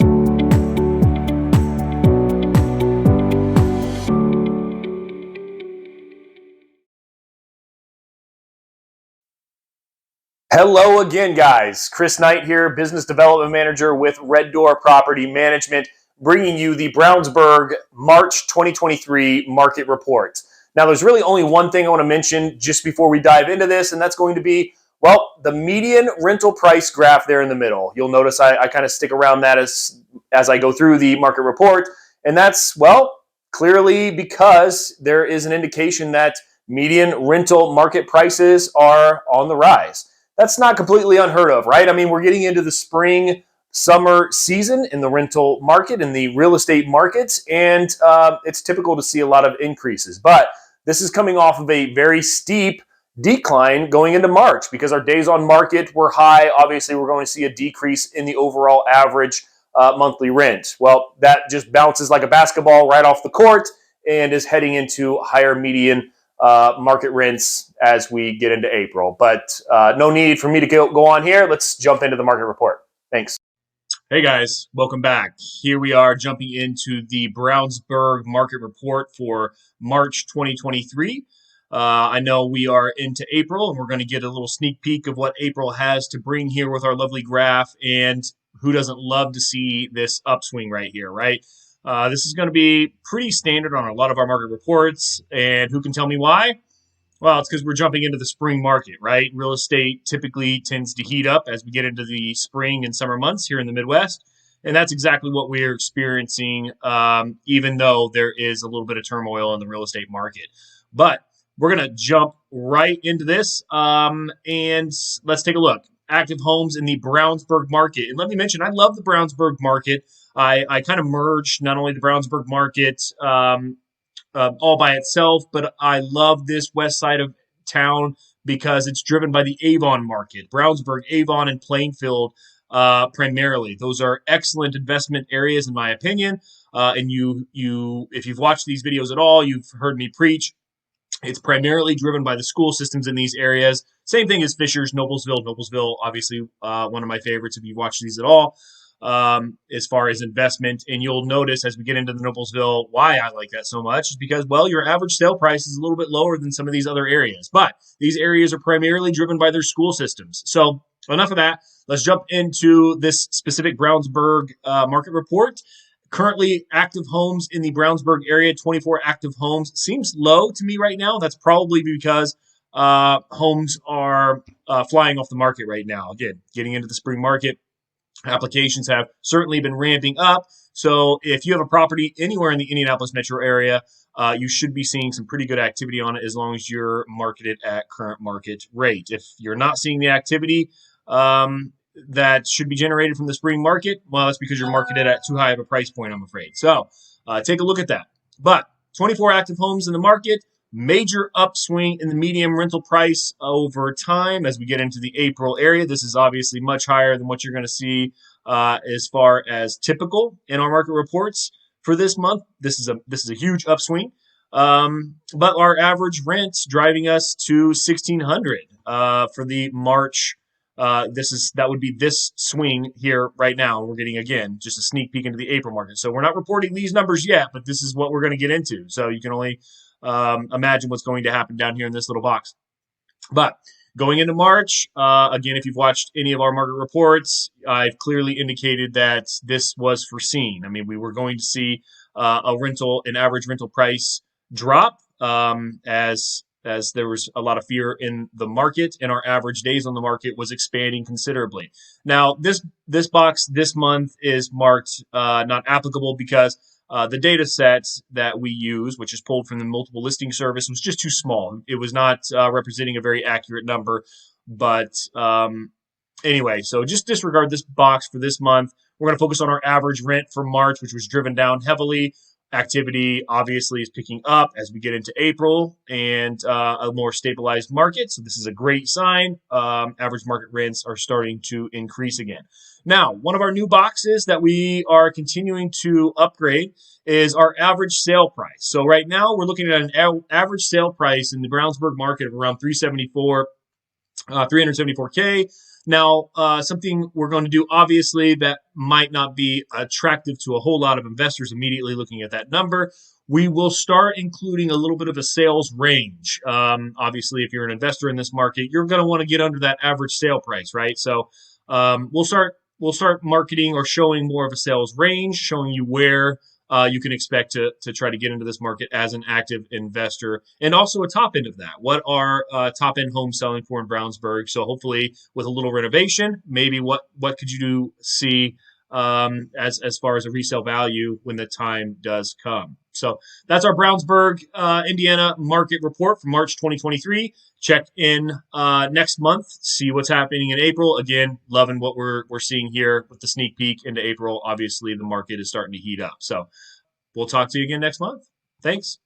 Hello again, guys. Chris Knight here, Business Development Manager with Red Door Property Management, bringing you the Brownsburg March 2023 Market Report. Now, there's really only one thing I want to mention just before we dive into this, and that's going to be, well, the median rental price graph there in the middle. You'll notice I kind of stick around that as I go through the market report, and that's, well, clearly because there is an indication that median rental market prices are on the rise. That's not completely unheard of, right? I mean, we're getting into the spring, summer season in the rental market, in the real estate markets, and it's typical to see a lot of increases. But this is coming off of a very steep decline going into March because our days on market were high. Obviously, we're going to see a decrease in the overall average monthly rent. Well, that just bounces like a basketball right off the court and is heading into higher median market rents as we get into April. But no need for me to go on here. Let's jump into the market report. Thanks. Hey guys, welcome back. Here we are jumping into the Brownsburg market report for March 2023. I know we are into April and we're going to get a little sneak peek of what April has to bring here with our lovely graph. And who doesn't love to see this upswing right here, right? This is going to be pretty standard on a lot of our market reports. And who can tell me why? Well, it's because we're jumping into the spring market, right? Real estate typically tends to heat up as we get into the spring and summer months here in the Midwest. And that's exactly what we're experiencing, even though there is a little bit of turmoil in the real estate market. But we're going to jump right into this and let's take a look. Active homes in the Brownsburg market. And let me mention, I love the Brownsburg market. I kind of merged not only the Brownsburg market all by itself, but I love this west side of town because it's driven by the Avon market. Brownsburg, Avon, and Plainfield primarily. Those are excellent investment areas in my opinion. And if you've watched these videos at all, you've heard me preach. It's primarily driven by the school systems in these areas. Same thing as Fishers, Noblesville. Noblesville, obviously, one of my favorites if you've watched these at all, as far as investment. And you'll notice as we get into the Noblesville, why I like that so much is because, well, your average sale price is a little bit lower than some of these other areas. But these areas are primarily driven by their school systems. So enough of that. Let's jump into this specific Brownsburg market report. Currently, active homes in the Brownsburg area, 24 active homes. Seems low to me right now. That's probably because homes are flying off the market right now. Again, getting into the spring market, applications have certainly been ramping up. So if you have a property anywhere in the Indianapolis metro area, you should be seeing some pretty good activity on it as long as you're marketed at current market rate. If you're not seeing the activity, that should be generated from the spring market, well, that's because you're marketed at too high of a price point, I'm afraid. So take a look at that. But 24 active homes in the market, major upswing in the median rental price over time as we get into the April area. This is obviously much higher than what you're going to see as far as typical in our market reports for this month. This is a huge upswing. But our average rent's driving us to $1,600 for the March. That would be this swing here right now. We're getting, again, just a sneak peek into the April market. So we're not reporting these numbers yet, but this is what we're going to get into. So you can only imagine what's going to happen down here in this little box. But going into March, again, if you've watched any of our market reports, I've clearly indicated that this was foreseen. I mean, we were going to see an average rental price drop as there was a lot of fear in the market, and our average days on the market was expanding considerably. Now, this box this month is marked not applicable because the data set that we use, which is pulled from the multiple listing service, was just too small. It was not representing a very accurate number. But anyway, so just disregard this box for this month. We're going to focus on our average rent for March, which was driven down heavily. Activity obviously is picking up as we get into April and a more stabilized market. So this is a great sign. Average market rents are starting to increase again. Now, one of our new boxes that we are continuing to upgrade is our average sale price. So right now we're looking at an average sale price in the Brownsburg market of around 374K. Now, something we're going to do, obviously, that might not be attractive to a whole lot of investors immediately looking at that number. We will start including a little bit of a sales range. Obviously, if you're an investor in this market, you're going to want to get under that average sale price, right? So we'll start marketing or showing more of a sales range, showing you where you can expect to try to get into this market as an active investor, and also a top end of that. What are top end homes selling for in Brownsburg? So hopefully, with a little renovation, maybe what could you see as far as a resale value when the time does come. So that's our Brownsburg, Indiana market report for March 2023. Check in next month, see what's happening in April. Again, loving what we're seeing here with the sneak peek into April. Obviously, the market is starting to heat up. So we'll talk to you again next month. Thanks.